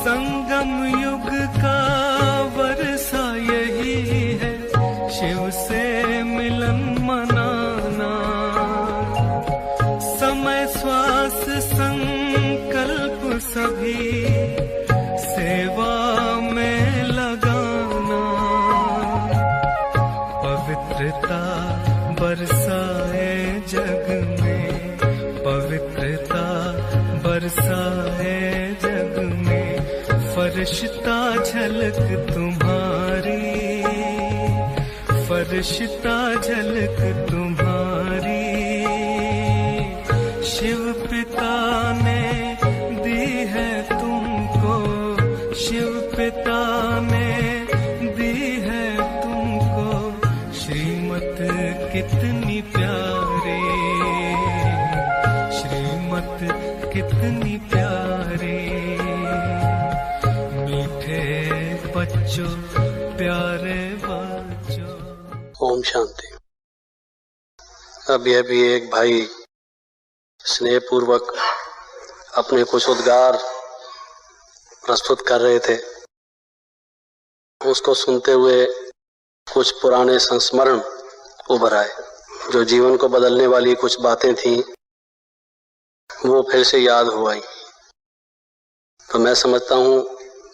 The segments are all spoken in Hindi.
संगम युग का वर्षा यही है, शिव से मिलन मनाना। समय श्वास संकल्प सभी सेवा में लगाना। पवित्रता बरसाए जग में, पवित्रता बरसाए जग में। फरिश्ता झलक तुम्हारी, फरिश्ता झलक तुम्हारी। शिव पिता ने दी है तुमको, शिव पिता ने दी है तुमको श्रीमत कितनी प्यारी, श्रीमत कितनी प्यारी। मीठे बच्चों प्यारे बच्चों। ओम शांति। अब यह भी एक भाई स्नेह पूर्वक अपने कुछ उद्गार प्रस्तुत कर रहे थे। उसको सुनते हुए कुछ पुराने संस्मरण उभर आए, जो जीवन को बदलने वाली कुछ बातें थीं वो फिर से याद हो आई। तो मैं समझता हूँ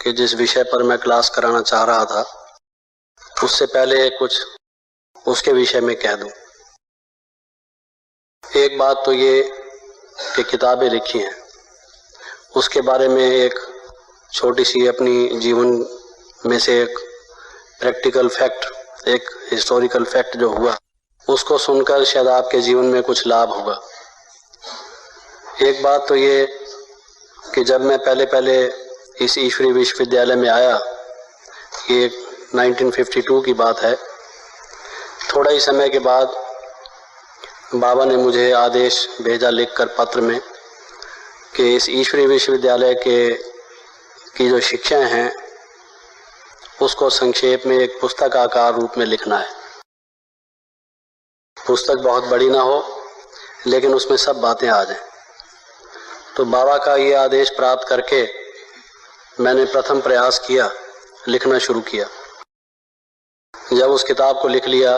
कि जिस विषय पर मैं क्लास कराना चाह रहा था उससे पहले कुछ उसके विषय में कह दूं। एक बात तो ये कि किताबें लिखी हैं, उसके बारे में एक छोटी सी अपनी जीवन में से एक प्रैक्टिकल फैक्ट, एक हिस्टोरिकल फैक्ट जो हुआ उसको सुनकर शायद आपके जीवन में कुछ लाभ होगा। एक बात तो ये कि जब मैं पहले इस ईश्वरीय विश्वविद्यालय में आया, ये 1952 की बात है, थोड़ा ही समय के बाद बाबा ने मुझे आदेश भेजा लिखकर पत्र में कि इस ईश्वरीय विश्वविद्यालय की जो शिक्षाएं हैं उसको संक्षेप में एक पुस्तक आकार रूप में लिखना है। पुस्तक बहुत बड़ी ना हो लेकिन उसमें सब बातें आ जाएं। तो बाबा का ये आदेश प्राप्त करके मैंने प्रथम प्रयास किया, लिखना शुरू किया। जब उस किताब को लिख लिया,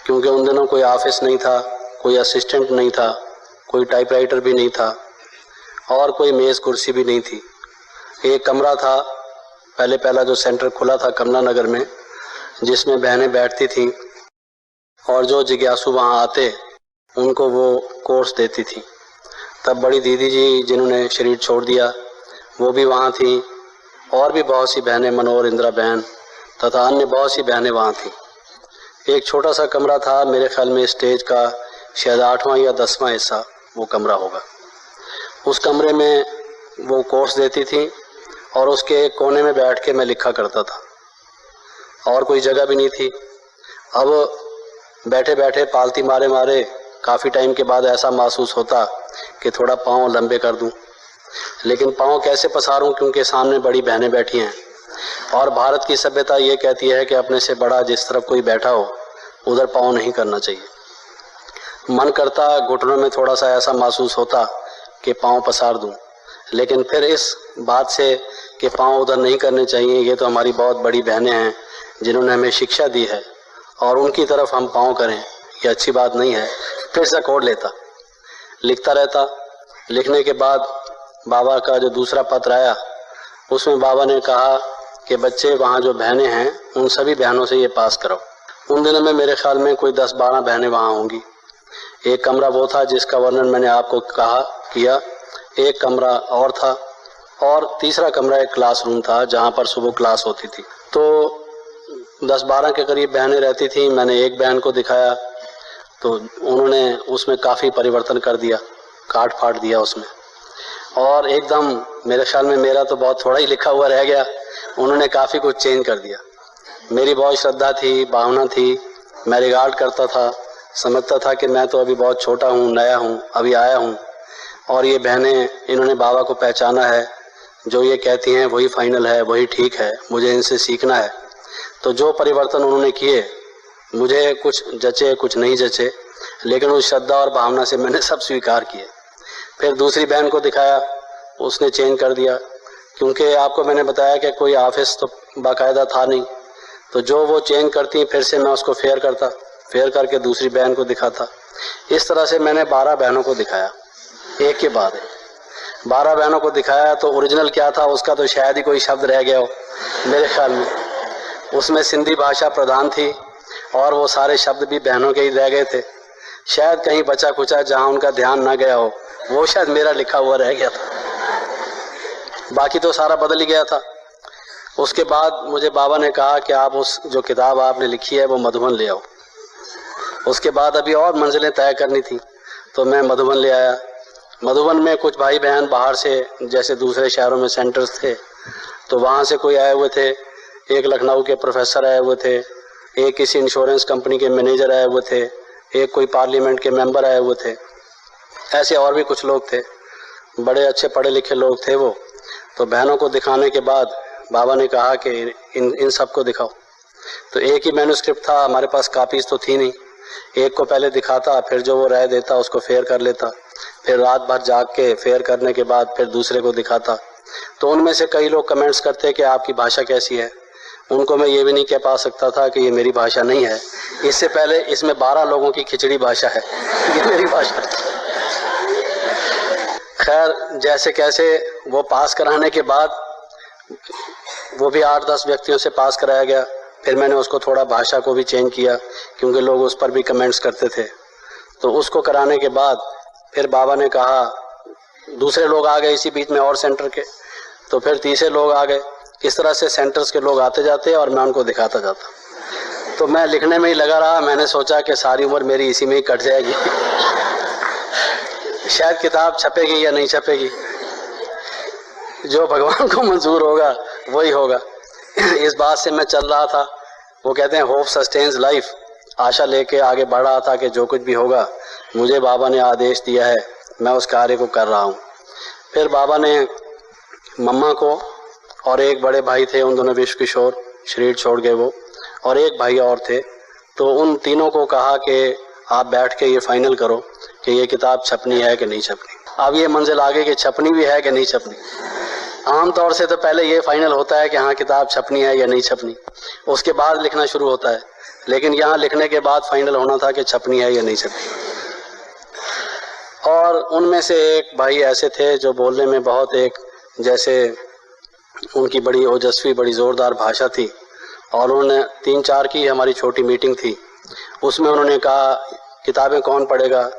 क्योंकि उन दिनों कोई ऑफिस नहीं था, कोई असिस्टेंट नहीं था, कोई टाइपराइटर भी नहीं था और कोई मेज़ कुर्सी भी नहीं थी। एक कमरा था, पहला जो सेंटर खुला था कमला नगर में, जिसमें बहनें बैठती थीं और जो जिज्ञासु वहाँ आते उनको वो कोर्स देती थी। तब बड़ी दीदी जी जिन्होंने शरीर छोड़ दिया वो भी वहाँ थी और भी बहुत सी बहनें, मनोहर इंदिरा बहन तथा अन्य बहुत सी बहनें वहाँ थी। एक छोटा सा कमरा था, मेरे ख्याल में स्टेज का शायद 8वां या 10वां हिस्सा वो कमरा होगा। उस कमरे में वो कोर्स देती थी और उसके एक कोने में बैठ के मैं लिखा करता था और कोई जगह भी नहीं थी। अब बैठे बैठे पालती मारे मारे काफ़ी टाइम के बाद ऐसा महसूस होता कि थोड़ा पाँव लंबे कर दूं, लेकिन पाँव कैसे पसारूं क्योंकि सामने बड़ी बहनें बैठी हैं और भारत की सभ्यता ये कहती है कि अपने से बड़ा जिस तरफ कोई बैठा हो उधर पाँव नहीं करना चाहिए। मन करता घुटनों में थोड़ा सा ऐसा महसूस होता कि पाँव पसार दूं, लेकिन फिर इस बात से कि पाँव उधर नहीं करने चाहिए, ये तो हमारी बहुत बड़ी बहनें हैं जिन्होंने हमें शिक्षा दी है और उनकी तरफ हम पाँव करें ये अच्छी बात नहीं है, फिर से कोड लेता, लिखता रहता। लिखने के बाद बाबा का जो दूसरा पत्र आया उसमें बाबा ने कहा कि बच्चे वहाँ जो बहनें हैं उन सभी बहनों से ये पास करो। उन दिनों में मेरे ख्याल में कोई 10-12 बहनें वहाँ होंगी। एक कमरा वो था जिसका वर्णन मैंने आपको किया, एक कमरा और था और तीसरा कमरा एक क्लासरूम था जहाँ पर सुबह क्लास होती थी। तो 10-12 के करीब बहनें रहती थी। मैंने एक बहन को दिखाया तो उन्होंने उसमें काफ़ी परिवर्तन कर दिया, काट फाट दिया उसमें और एकदम मेरे ख्याल में मेरा तो बहुत थोड़ा ही लिखा हुआ रह गया, उन्होंने काफ़ी कुछ चेंज कर दिया। मेरी बहुत श्रद्धा थी, भावना थी, मैं रिगार्ड करता था, समझता था कि मैं तो अभी बहुत छोटा हूँ, नया हूँ, अभी आया हूँ और ये बहनें इन्होंने बाबा को पहचाना है, जो ये कहती हैं वही फाइनल है, वही ठीक है, मुझे इनसे सीखना है। तो जो परिवर्तन उन्होंने किए मुझे कुछ जचे कुछ नहीं जचे, लेकिन उस श्रद्धा और भावना से मैंने सब स्वीकार किए। फिर दूसरी बहन को दिखाया, उसने चेंज कर दिया। क्योंकि आपको मैंने बताया कि कोई ऑफिस तो बाकायदा था नहीं, तो जो वो चेंज करती फिर से मैं उसको फेयर करता, फेयर करके दूसरी बहन को दिखाता। इस तरह से मैंने 12 बहनों को दिखाया, एक के बाद 12 बहनों को दिखाया। तो ओरिजिनल क्या था उसका तो शायद ही कोई शब्द रह गया हो मेरे ख्याल में। उसमें सिंधी भाषा प्रधान थी और वो सारे शब्द भी बहनों के ही रह गए थे। शायद कहीं बचा खुचा जहाँ उनका ध्यान ना गया हो वो शायद मेरा लिखा हुआ रह गया था, बाकी तो सारा बदल ही गया था। उसके बाद मुझे बाबा ने कहा कि आप उस जो किताब आपने लिखी है वो मधुबन ले आओ। उसके बाद अभी और मंजिलें तय करनी थी तो मैं मधुबन ले आया। मधुबन में कुछ भाई बहन बाहर से, जैसे दूसरे शहरों में सेंटर्स थे, तो वहाँ से कोई आए हुए थे। एक लखनऊ के प्रोफेसर आए हुए थे, एक किसी इंश्योरेंस कंपनी के मैनेजर आए हुए थे, एक कोई पार्लियामेंट के मेंबर आए हुए थे, ऐसे और भी कुछ लोग थे, बड़े अच्छे पढ़े लिखे लोग थे वो। तो बहनों को दिखाने के बाद बाबा ने कहा कि इन सबको दिखाओ। तो एक ही मैन्युस्क्रिप्ट था, हमारे पास कापीज तो थी नहीं। एक को पहले दिखाता, फिर जो वो राय देता उसको फेयर कर लेता, फिर रात भर जाग के फेयर करने के बाद फिर दूसरे को दिखाता। तो उनमें से कई लोग कमेंट्स करते कि आपकी भाषा कैसी है। उनको मैं ये भी नहीं कह पा सकता था कि ये मेरी भाषा नहीं है, इससे पहले इसमें 12 लोगों की खिचड़ी भाषा है, ये मेरी भाषा है। खैर जैसे कैसे वो पास कराने के बाद वो भी 8-10 व्यक्तियों से पास कराया गया। फिर मैंने उसको थोड़ा भाषा को भी चेंज किया क्योंकि लोग उस पर भी कमेंट्स करते थे। तो उसको कराने के बाद फिर बाबा ने कहा, दूसरे लोग आ गए इसी बीच में और सेंटर के, तो फिर तीसरे लोग आ गए। इस तरह से सेंटर्स के लोग आते जाते और मैं उनको दिखाता जाता। तो मैं लिखने में ही लगा रहा। मैंने सोचा कि सारी उम्र मेरी इसी में ही कट जाएगी शायद किताब छपेगी या नहीं छपेगी, जो भगवान को मंजूर होगा वही होगा। इस बात से मैं चल रहा था। वो कहते हैं होप सस्टेन्स लाइफ, आशा लेके आगे बढ़ रहा था कि जो कुछ भी होगा मुझे बाबा ने आदेश दिया है, मैं उस कार्य को कर रहा हूँ। फिर बाबा ने मम्मा को और एक बड़े भाई थे, उन दोनों विश्व किशोर शरीर छोड़ गए वो, और एक भाई और थे, तो उन तीनों को कहा कि आप बैठ के ये फाइनल करो कि ये किताब छपनी है कि नहीं छपनी। अब ये मंजिल आगे कि छपनी भी है कि नहीं छपनी। आमतौर से तो पहले ये फाइनल होता है कि हाँ किताब छपनी है या नहीं छपनी, उसके बाद लिखना शुरू होता है। लेकिन यहाँ लिखने के बाद फाइनल होना था कि छपनी है या नहीं छपनी। और उनमें से एक भाई ऐसे थे जो बोलने में बहुत, एक जैसे उनकी बड़ी ओजस्वी बड़ी ज़ोरदार भाषा थी, और उन्होंने 3-4 की हमारी छोटी मीटिंग थी, उसमें उन्होंने कहा किताबें कौन पढ़ेगा,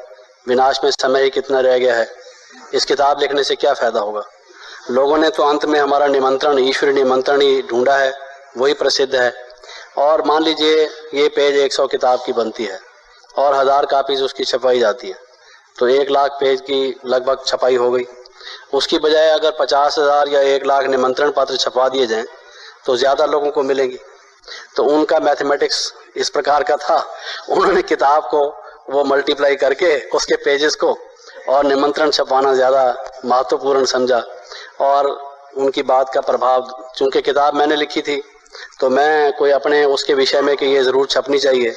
विनाश में समय ही कितना रह गया है, इस किताब लिखने से क्या फ़ायदा होगा। लोगों ने तो अंत में हमारा निमंत्रण, ईश्वरी निमंत्रण ही ढूंढा है, वही प्रसिद्ध है। और मान लीजिए ये पेज 100 किताब की बनती है और 1000 कापीज उसकी छपाई जाती है, तो 1 लाख पेज की लगभग छपाई हो गई। उसकी बजाय अगर 50,000 या 1 लाख निमंत्रण पत्र छपा दिए जाएं तो ज़्यादा लोगों को मिलेंगी। तो उनका मैथमेटिक्स इस प्रकार का था, उन्होंने किताब को वो मल्टीप्लाई करके उसके पेजेस को और निमंत्रण छपाना ज़्यादा महत्वपूर्ण समझा। और उनकी बात का प्रभाव, चूँकि किताब मैंने लिखी थी तो मैं कोई अपने उसके विषय में कि ये ज़रूर छपनी चाहिए,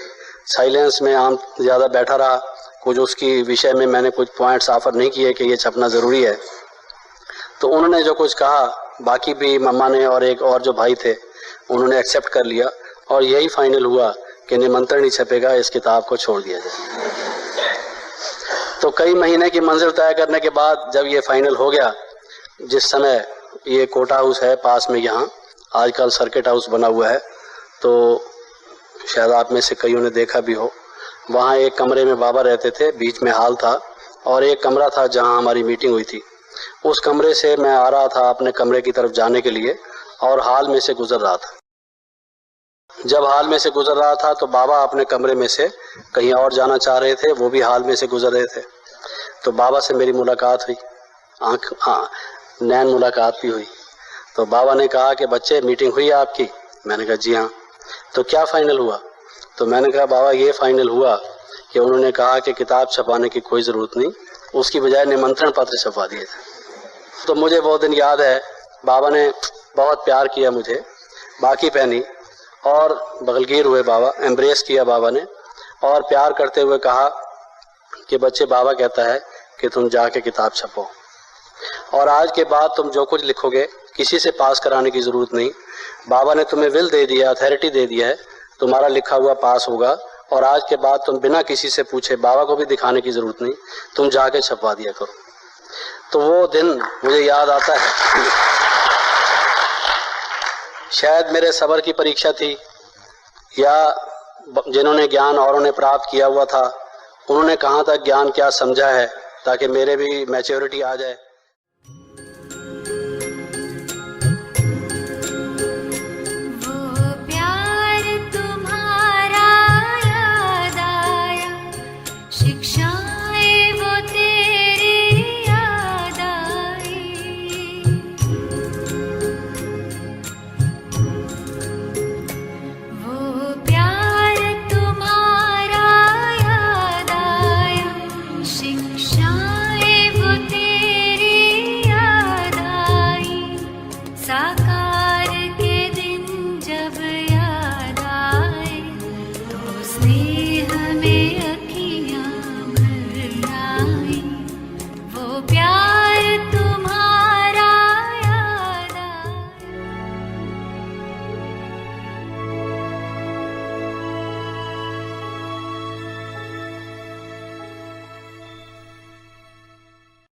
साइलेंस में आम ज़्यादा बैठा रहा। कुछ उसकी विषय में मैंने कुछ पॉइंट्स ऑफर नहीं किए कि ये छपना ज़रूरी है। तो उन्होंने जो कुछ कहा, बाकी भी मम्मा ने और एक और जो भाई थे उन्होंने एक्सेप्ट कर लिया, और यही फाइनल हुआ कि निमंत्रण ही छपेगा, इस किताब को छोड़ दिया जाए। तो कई महीने की मंजिल तय करने के बाद जब ये फाइनल हो गया, जिस समय ये कोटा हाउस है पास में, यहाँ आजकल सर्किट हाउस बना हुआ है, तो शायद आप में से कईयों ने देखा भी हो, वहाँ एक कमरे में बाबा रहते थे, बीच में हॉल था और एक कमरा था जहाँ हमारी मीटिंग हुई थी। उस कमरे से मैं आ रहा था अपने कमरे की तरफ जाने के लिए और हॉल में से गुजर रहा था। जब हॉल में से गुजर रहा था तो बाबा अपने कमरे में से कहीं और जाना चाह रहे थे, वो भी हॉल में से गुजर रहे थे। तो बाबा से मेरी मुलाकात हुई, नैन मुलाकात भी हुई। तो बाबा ने कहा कि बच्चे मीटिंग हुई है आपकी? मैंने कहा जी हाँ। तो क्या फाइनल हुआ? तो मैंने कहा बाबा ये फाइनल हुआ कि उन्होंने कहा कि किताब छपाने की कोई ज़रूरत नहीं, उसकी बजाय निमंत्रण पत्र छपा दिए थे। तो मुझे वो दिन याद है, बाबा ने बहुत प्यार किया मुझे, बाकी पहनी और बगलगीर हुए बाबा, एम्ब्रेस किया बाबा ने, और प्यार करते हुए कहा कि बच्चे बाबा कहता है कि तुम जाके किताब छपो। और आज के बाद तुम जो कुछ लिखोगे किसी से पास कराने की जरूरत नहीं। बाबा ने तुम्हें विल दे दिया, अथॉरिटी दे दिया है, तुम्हारा लिखा हुआ पास होगा। और आज के बाद तुम बिना किसी से पूछे, बाबा को भी दिखाने की जरूरत नहीं, तुम जाके छपवा दिया करो। तो वो दिन मुझे याद आता है, शायद मेरे सब्र की परीक्षा थी, या जिन्होंने ज्ञान औरों ने प्राप्त किया हुआ था उन्होंने कहाँ तक ज्ञान क्या समझा है, ताकि मेरे भी मैच्योरिटी आ जाए।